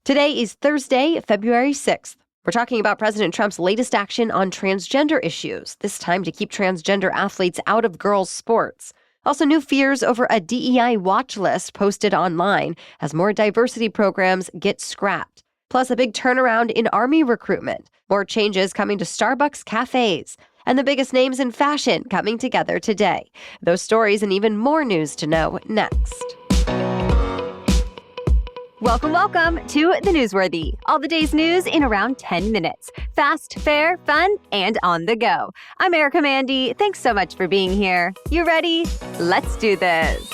Today is Thursday, February 6th. We're talking about President Trump's latest action on transgender issues, this time to keep transgender athletes out of girls' sports. Also, new fears over a DEI watch list posted online as more diversity programs get scrapped. Plus, a big turnaround in Army recruitment, more changes coming to Starbucks cafes, and the biggest names in fashion coming together today. Those stories and even more news to know next. Welcome to The Newsworthy. All the day's news in around 10 minutes. Fast, fair, fun, and on the go. I'm Erica Mandy. Thanks so much for being here. You ready? Let's do this.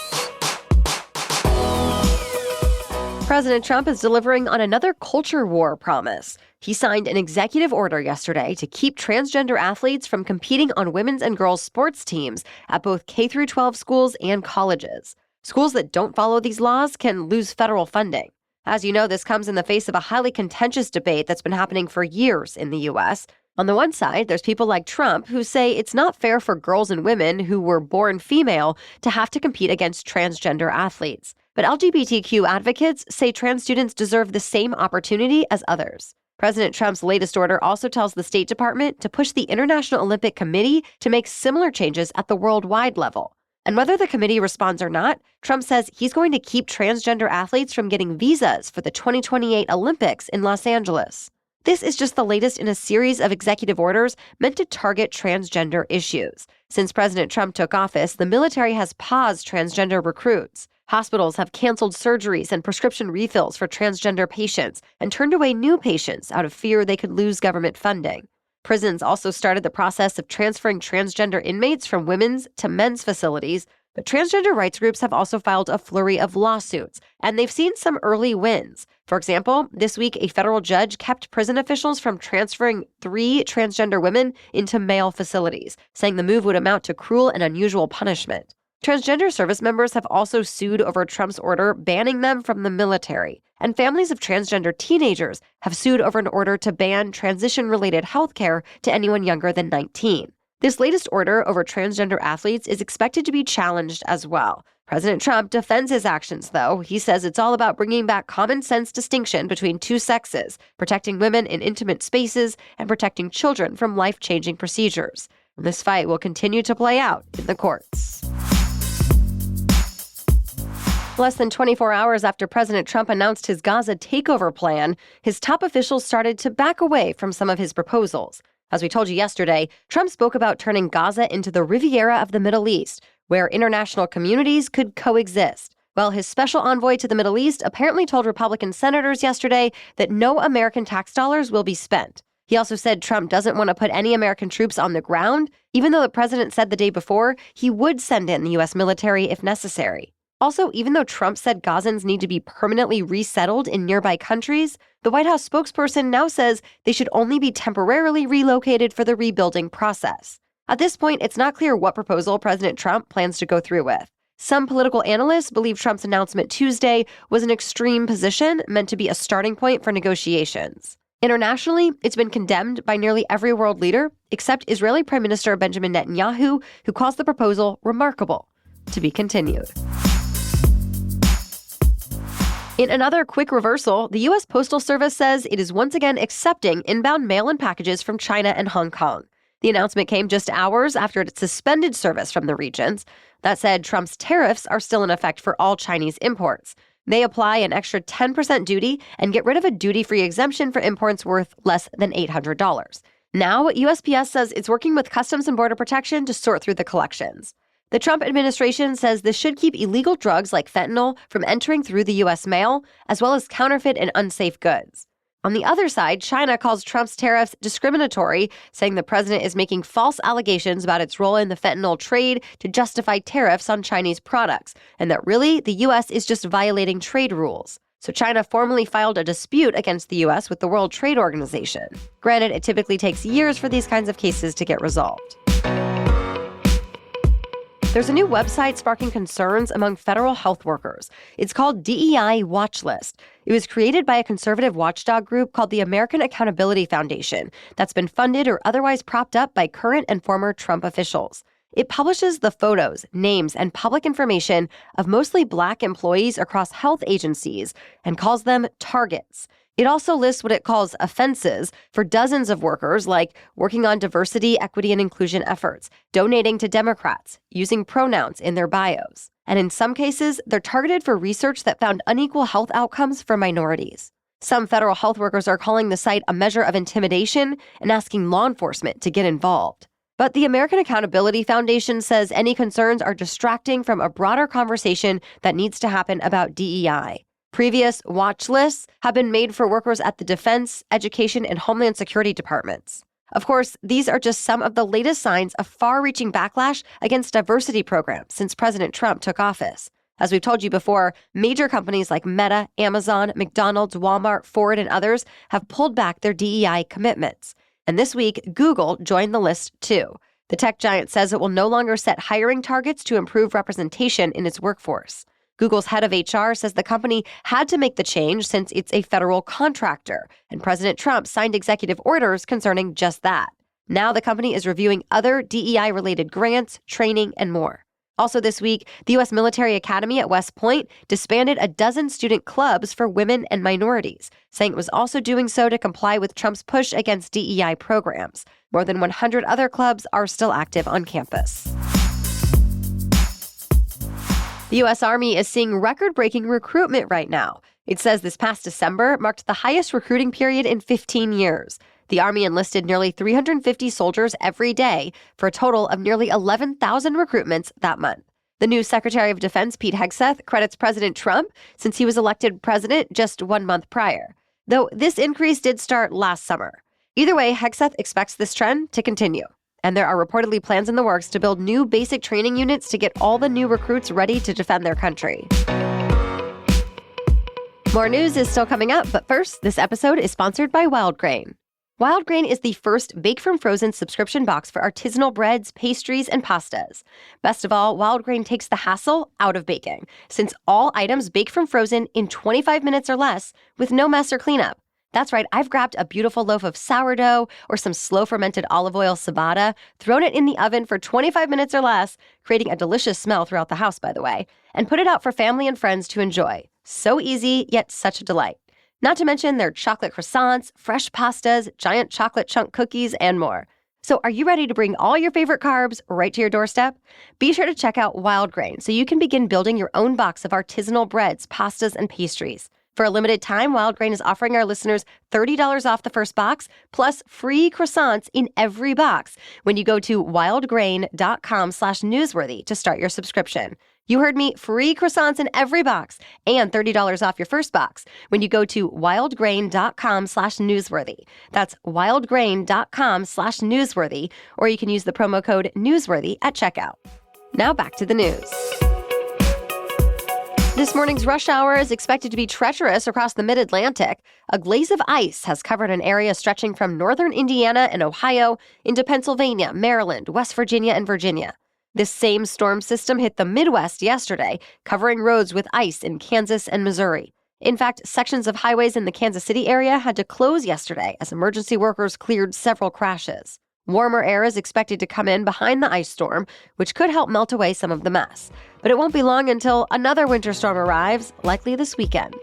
President Trump is delivering on another culture war promise. He signed an executive order yesterday to keep transgender athletes from competing on women's and girls' sports teams at both K-12 schools and colleges. Schools that don't follow these laws can lose federal funding. As you know, this comes in the face of a highly contentious debate that's been happening for years in the U.S. On the one side, there's people like Trump who say it's not fair for girls and women who were born female to have to compete against transgender athletes. But LGBTQ advocates say trans students deserve the same opportunity as others. President Trump's latest order also tells the State Department to push the International Olympic Committee to make similar changes at the worldwide level. And whether the committee responds or not, Trump says he's going to keep transgender athletes from getting visas for the 2028 Olympics in Los Angeles. This is just the latest in a series of executive orders meant to target transgender issues. Since President Trump took office, the military has paused transgender recruits. Hospitals have canceled surgeries and prescription refills for transgender patients and turned away new patients out of fear they could lose government funding. Prisons also started the process of transferring transgender inmates from women's to men's facilities, but transgender rights groups have also filed a flurry of lawsuits, and they've seen some early wins. For example, this week, a federal judge kept prison officials from transferring 3 transgender women into male facilities, saying the move would amount to cruel and unusual punishment. Transgender service members have also sued over Trump's order banning them from the military. And families of transgender teenagers have sued over an order to ban transition-related health care to anyone younger than 19. This latest order over transgender athletes is expected to be challenged as well. President Trump defends his actions, though. He says it's all about bringing back common sense distinction between two sexes, protecting women in intimate spaces, and protecting children from life-changing procedures. And this fight will continue to play out in the courts. Less than 24 hours after President Trump announced his Gaza takeover plan, his top officials started to back away from some of his proposals. As we told you yesterday, Trump spoke about turning Gaza into the Riviera of the Middle East, where international communities could coexist. Well, his special envoy to the Middle East apparently told Republican senators yesterday that no American tax dollars will be spent. He also said Trump doesn't want to put any American troops on the ground, even though the president said the day before he would send in the U.S. military if necessary. Also, even though Trump said Gazans need to be permanently resettled in nearby countries, the White House spokesperson now says they should only be temporarily relocated for the rebuilding process. At this point, it's not clear what proposal President Trump plans to go through with. Some political analysts believe Trump's announcement Tuesday was an extreme position meant to be a starting point for negotiations. Internationally, it's been condemned by nearly every world leader, except Israeli Prime Minister Benjamin Netanyahu, who calls the proposal remarkable. To be continued. In another quick reversal, the U.S. Postal Service says it is once again accepting inbound mail and packages from China and Hong Kong. The announcement came just hours after it suspended service from the regions. That said, Trump's tariffs are still in effect for all Chinese imports. They apply an extra 10% duty and get rid of a duty-free exemption for imports worth less than $800. Now, USPS says it's working with Customs and Border Protection to sort through the collections. The Trump administration says this should keep illegal drugs like fentanyl from entering through the U.S. mail, as well as counterfeit and unsafe goods. On the other side, China calls Trump's tariffs discriminatory, saying the president is making false allegations about its role in the fentanyl trade to justify tariffs on Chinese products, and that really the U.S. is just violating trade rules. So China formally filed a dispute against the U.S. with the World Trade Organization. Granted, it typically takes years for these kinds of cases to get resolved. There's a new website sparking concerns among federal health workers. It's called DEI Watch List. It was created by a conservative watchdog group called the American Accountability Foundation that's been funded or otherwise propped up by current and former Trump officials. It publishes the photos, names, and public information of mostly Black employees across health agencies and calls them targets. It also lists what it calls offenses for dozens of workers, like working on diversity, equity, and inclusion efforts, donating to Democrats, using pronouns in their bios. And in some cases, they're targeted for research that found unequal health outcomes for minorities. Some federal health workers are calling the site a measure of intimidation and asking law enforcement to get involved. But the American Accountability Foundation says any concerns are distracting from a broader conversation that needs to happen about DEI. Previous watch lists have been made for workers at the Defense, Education, and Homeland Security departments. Of course, these are just some of the latest signs of far-reaching backlash against diversity programs since President Trump took office. As we've told you before, major companies like Meta, Amazon, McDonald's, Walmart, Ford, and others have pulled back their DEI commitments. And this week, Google joined the list too. The tech giant says it will no longer set hiring targets to improve representation in its workforce. Google's head of HR says the company had to make the change since it's a federal contractor, and President Trump signed executive orders concerning just that. Now the company is reviewing other DEI-related grants, training, and more. Also this week, the U.S. Military Academy at West Point disbanded a dozen student clubs for women and minorities, saying it was also doing so to comply with Trump's push against DEI programs. More than 100 other clubs are still active on campus. The U.S. Army is seeing record-breaking recruitment right now. It says this past December marked the highest recruiting period in 15 years. The Army enlisted nearly 350 soldiers every day for a total of nearly 11,000 recruitments that month. The new Secretary of Defense, Pete Hegseth, credits President Trump since he was elected president just 1 month prior, though this increase did start last summer. Either way, Hegseth expects this trend to continue. And there are reportedly plans in the works to build new basic training units to get all the new recruits ready to defend their country. More news is still coming up, but first, this episode is sponsored by Wildgrain. Wildgrain is the first bake-from-frozen subscription box for artisanal breads, pastries, and pastas. Best of all, Wildgrain takes the hassle out of baking, since all items bake from frozen in 25 minutes or less with no mess or cleanup. That's right, I've grabbed a beautiful loaf of sourdough or some slow-fermented olive oil ciabatta, thrown it in the oven for 25 minutes or less, creating a delicious smell throughout the house, by the way, and put it out for family and friends to enjoy. So easy, yet such a delight. Not to mention their chocolate croissants, fresh pastas, giant chocolate chunk cookies, and more. So are you ready to bring all your favorite carbs right to your doorstep? Be sure to check out Wildgrain so you can begin building your own box of artisanal breads, pastas, and pastries. For a limited time, Wildgrain is offering our listeners $30 off the first box, plus free croissants in every box when you go to wildgrain.com/newsworthy to start your subscription. You heard me, free croissants in every box and $30 off your first box when you go to wildgrain.com/newsworthy. That's wildgrain.com/newsworthy, or you can use the promo code newsworthy at checkout. Now back to the news. This morning's rush hour is expected to be treacherous across the mid-Atlantic. A glaze of ice has covered an area stretching from northern Indiana and Ohio into Pennsylvania, Maryland, West Virginia, and Virginia. This same storm system hit the Midwest yesterday, covering roads with ice in Kansas and Missouri. In fact, sections of highways in the Kansas City area had to close yesterday as emergency workers cleared several crashes. Warmer air is expected to come in behind the ice storm, which could help melt away some of the mess. But it won't be long until another winter storm arrives, likely this weekend.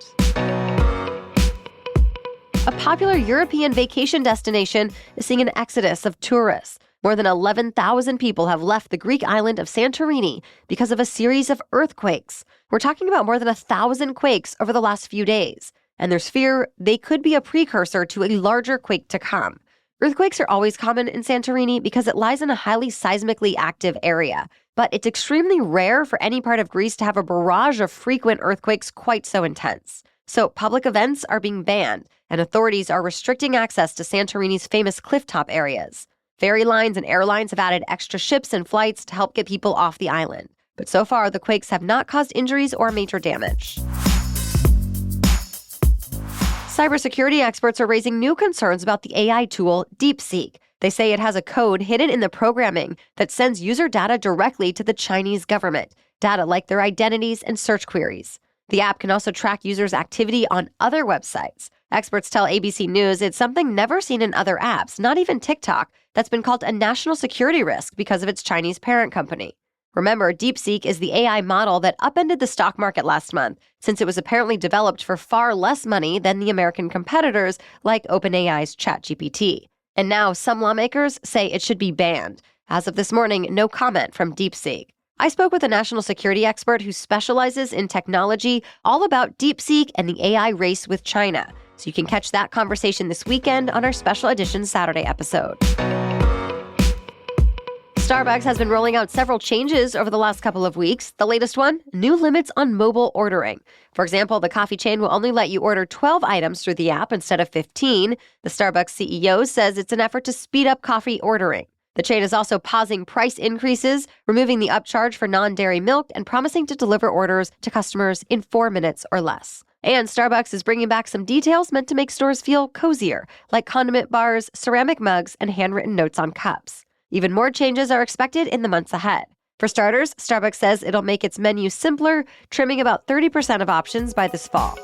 A popular European vacation destination is seeing an exodus of tourists. More than 11,000 people have left the Greek island of Santorini because of a series of earthquakes. We're talking about more than 1,000 quakes over the last few days, and there's fear they could be a precursor to a larger quake to come. Earthquakes are always common in Santorini because it lies in a highly seismically active area, but it's extremely rare for any part of Greece to have a barrage of frequent earthquakes quite so intense. So public events are being banned, and authorities are restricting access to Santorini's famous clifftop areas. Ferry lines and airlines have added extra ships and flights to help get people off the island. But so far, the quakes have not caused injuries or major damage. Cybersecurity experts are raising new concerns about the AI tool DeepSeek. They say it has a code hidden in the programming that sends user data directly to the Chinese government, data like their identities and search queries. The app can also track users' activity on other websites. Experts tell ABC News it's something never seen in other apps, not even TikTok, that's been called a national security risk because of its Chinese parent company. Remember, DeepSeek is the AI model that upended the stock market last month, since it was apparently developed for far less money than the American competitors like OpenAI's ChatGPT. And now some lawmakers say it should be banned. As of this morning, no comment from DeepSeek. I spoke with a national security expert who specializes in technology all about DeepSeek and the AI race with China. So you can catch that conversation this weekend on our special edition Saturday episode. Starbucks has been rolling out several changes over the last couple of weeks. The latest one, new limits on mobile ordering. For example, the coffee chain will only let you order 12 items through the app instead of 15. The Starbucks CEO says it's an effort to speed up coffee ordering. The chain is also pausing price increases, removing the upcharge for non-dairy milk, and promising to deliver orders to customers in 4 minutes or less. And Starbucks is bringing back some details meant to make stores feel cozier, like condiment bars, ceramic mugs, and handwritten notes on cups. Even more changes are expected in the months ahead. For starters, Starbucks says it'll make its menu simpler, trimming about 30% of options by this fall.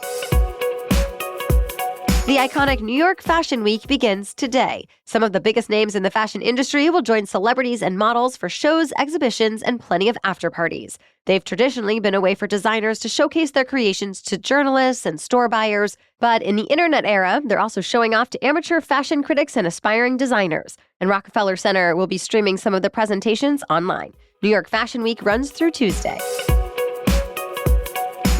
The iconic New York Fashion Week begins today. Some of the biggest names in the fashion industry will join celebrities and models for shows, exhibitions, and plenty of after-parties. They've traditionally been a way for designers to showcase their creations to journalists and store buyers. But in the internet era, they're also showing off to amateur fashion critics and aspiring designers. And Rockefeller Center will be streaming some of the presentations online. New York Fashion Week runs through Tuesday.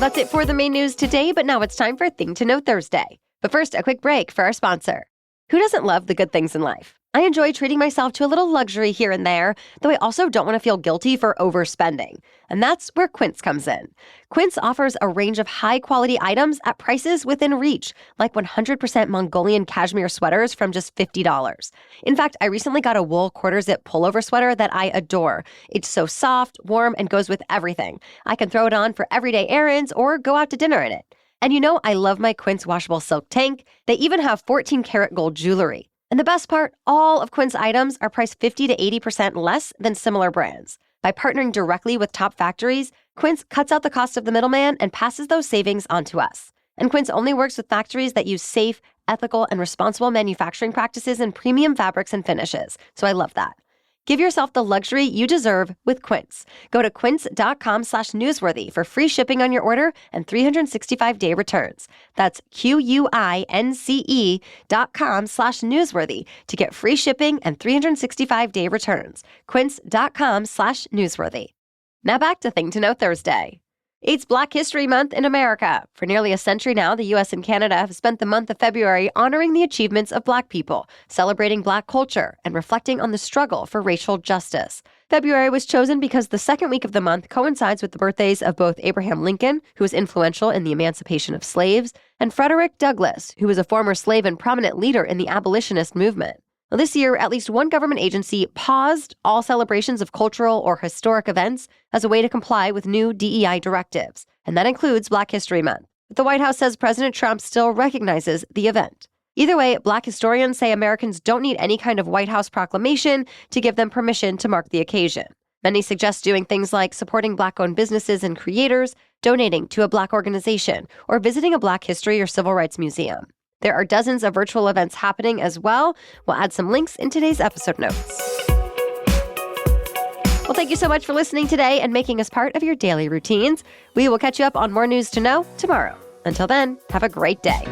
That's it for the main news today, but now it's time for Thing to Know Thursday. But first, a quick break for our sponsor. Who doesn't love the good things in life? I enjoy treating myself to a little luxury here and there, though I also don't want to feel guilty for overspending. And that's where Quince comes in. Quince offers a range of high-quality items at prices within reach, like 100% Mongolian cashmere sweaters from just $50. In fact, I recently got a wool quarter-zip pullover sweater that I adore. It's so soft, warm, and goes with everything. I can throw it on for everyday errands or go out to dinner in it. And you know, I love my Quince washable silk tank. They even have 14-karat gold jewelry. And the best part, all of Quince items are priced 50 to 80% less than similar brands. By partnering directly with top factories, Quince cuts out the cost of the middleman and passes those savings on to us. And Quince only works with factories that use safe, ethical, and responsible manufacturing practices and premium fabrics and finishes. So I love that. Give yourself the luxury you deserve with Quince. Go to quince.com/newsworthy for free shipping on your order and 365-day returns. That's QUINCE.com/newsworthy to get free shipping and 365-day returns. Quince.com/newsworthy. Now back to Thing to Know Thursday. It's Black History Month in America. For nearly a century now, the U.S. and Canada have spent the month of February honoring the achievements of Black people, celebrating Black culture, and reflecting on the struggle for racial justice. February was chosen because the second week of the month coincides with the birthdays of both Abraham Lincoln, who was influential in the emancipation of slaves, and Frederick Douglass, who was a former slave and prominent leader in the abolitionist movement. Well, this year, at least one government agency paused all celebrations of cultural or historic events as a way to comply with new DEI directives, and that includes Black History Month. But the White House says President Trump still recognizes the event. Either way, Black historians say Americans don't need any kind of White House proclamation to give them permission to mark the occasion. Many suggest doing things like supporting Black-owned businesses and creators, donating to a Black organization, or visiting a Black history or civil rights museum. There are dozens of virtual events happening as well. We'll add some links in today's episode notes. Well, thank you so much for listening today and making us part of your daily routines. We will catch you up on more news to know tomorrow. Until then, have a great day.